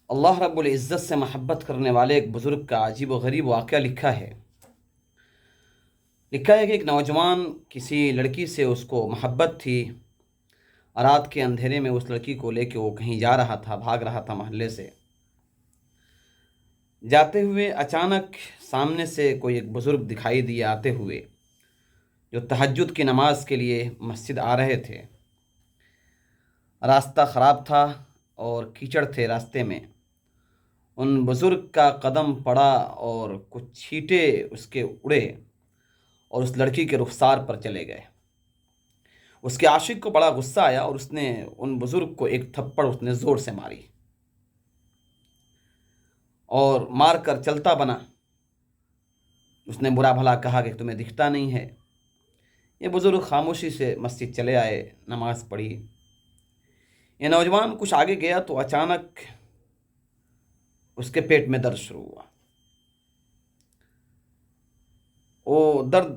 اللہ رب العزت سے محبت کرنے والے ایک بزرگ کا عجیب و غریب واقعہ لکھا ہے کہ ایک نوجوان کسی لڑکی سے اس کو محبت تھی۔ رات کے اندھیرے میں اس لڑکی کو لے کے وہ کہیں جا رہا تھا، بھاگ رہا تھا محلے سے۔ جاتے ہوئے اچانک سامنے سے کوئی ایک بزرگ دکھائی دیے آتے ہوئے، جو تہجد کی نماز کے لیے مسجد آ رہے تھے۔ راستہ خراب تھا اور کیچڑ تھے راستے میں۔ ان بزرگ کا قدم پڑا اور کچھ چھینٹے اس کے اڑے اور اس لڑکی کے رخسار پر چلے گئے۔ اس کے عاشق کو بڑا غصہ آیا اور اس نے ان بزرگ کو ایک تھپڑ اس نے زور سے ماری اور مار کر چلتا بنا۔ اس نے برا بھلا کہا کہ تمہیں دکھتا نہیں ہے۔ یہ بزرگ خاموشی سے مسجد چلے آئے، نماز پڑھی۔ یہ نوجوان کچھ آگے گیا تو اچانک اس کے پیٹ میں درد شروع ہوا۔ وہ درد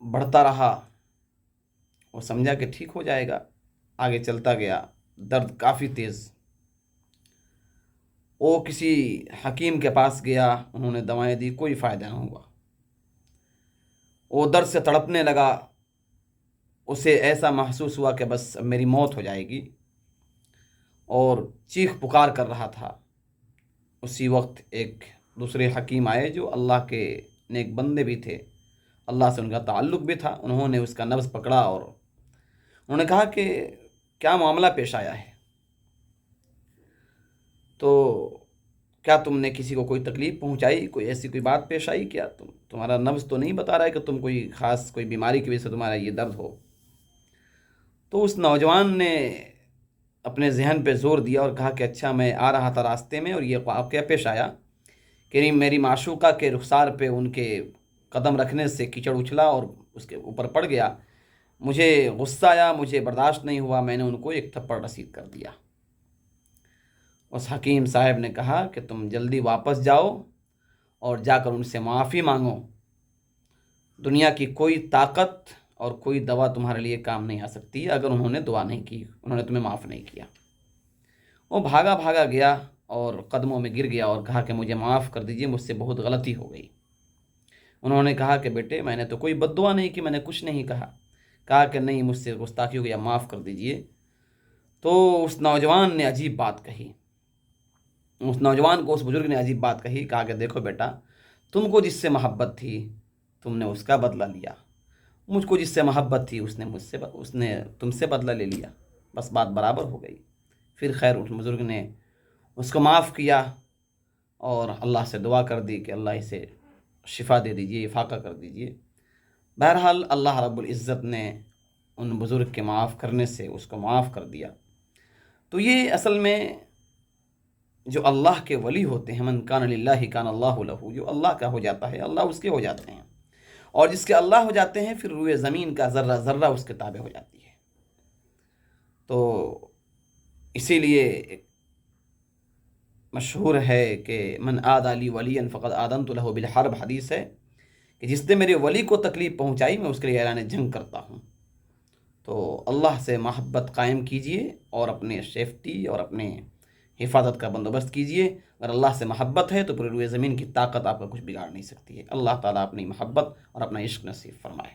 بڑھتا رہا، وہ سمجھا کہ ٹھیک ہو جائے گا، آگے چلتا گیا، درد کافی تیز۔ وہ کسی حکیم کے پاس گیا، انہوں نے دوائیں دی، کوئی فائدہ نہ ہوا۔ وہ درد سے تڑپنے لگا، اسے ایسا محسوس ہوا کہ بس اب میری موت ہو جائے گی، اور چیخ پکار کر رہا تھا۔ اسی وقت ایک دوسرے حکیم آئے جو اللہ کے نیک بندے بھی تھے، اللہ سے ان کا تعلق بھی تھا۔ انہوں نے اس کا نبض پکڑا اور انہوں نے کہا کہ کیا معاملہ پیش آیا ہے؟ تو کیا تم نے کسی کو کوئی تکلیف پہنچائی، کوئی ایسی کوئی بات پیش آئی؟ کیا تمہارا نبض تو نہیں بتا رہا ہے کہ تم کوئی خاص کوئی بیماری کی وجہ سے تمہارا یہ درد ہو؟ تو اس نوجوان نے اپنے ذہن پہ زور دیا اور کہا کہ اچھا، میں آ رہا تھا راستے میں اور یہ واقعہ پیش آیا کہ میری معشوقہ کے رخسار پہ ان کے قدم رکھنے سے کیچڑ اچھلا اور اس کے اوپر پڑ گیا۔ مجھے غصہ آیا، مجھے برداشت نہیں ہوا، میں نے ان کو ایک تھپڑ رسید کر دیا۔ اس حکیم صاحب نے کہا کہ تم جلدی واپس جاؤ اور جا کر ان سے معافی مانگو۔ دنیا کی کوئی طاقت اور کوئی دوا تمہارے لیے کام نہیں آ سکتی اگر انہوں نے دعا نہیں کی، انہوں نے تمہیں معاف نہیں کیا۔ وہ بھاگا بھاگا گیا اور قدموں میں گر گیا اور کہا کہ مجھے معاف کر دیجئے، مجھ سے بہت غلطی ہو گئی۔ انہوں نے کہا کہ بیٹے، میں نے تو کوئی بد دعا نہیں کی، میں نے کچھ نہیں کہا۔ کہا کہ نہیں، مجھ سے گستاخی ہو گئی، معاف کر دیجئے۔ تو اس نوجوان نے عجیب بات کہی، اس نوجوان کو اس بزرگ نے عجیب بات کہی، کہا کہ دیکھو بیٹا، تم کو جس سے محبت تھی تم نے اس کا بدلہ لیا، مجھ کو جس سے محبت تھی اس نے تم سے بدلہ لے لیا، بس بات برابر ہو گئی۔ پھر خیر اس بزرگ نے اس کو معاف کیا اور اللہ سے دعا کر دی کہ اللہ اسے شفا دے دیجئے، افاقہ کر دیجئے۔ بہرحال اللہ رب العزت نے ان بزرگ کے معاف کرنے سے اس کو معاف کر دیا۔ تو یہ اصل میں جو اللہ کے ولی ہوتے ہیں، من کان للہ کان اللہ لہ، جو اللہ کا ہو جاتا ہے اللہ اس کے ہو جاتے ہیں، اور جس کے اللہ ہو جاتے ہیں پھر روئے زمین کا ذرہ ذرہ اس کے تابع ہو جاتی ہے۔ تو اسی لیے مشہور ہے کہ من عادی لی ولیا فقد آذنت لہ بالحرب، حدیث ہے کہ جس نے میرے ولی کو تکلیف پہنچائی میں اس کے لیے اعلان جنگ کرتا ہوں۔ تو اللہ سے محبت قائم کیجئے اور اپنے سیفٹی اور اپنے حفاظت کا بندوبست کیجئے۔ اگر اللہ سے محبت ہے تو پورے روئے زمین کی طاقت آپ کا کچھ بگاڑ نہیں سکتی ہے۔ اللہ تعالیٰ اپنی محبت اور اپنا عشق نصیب فرمائے۔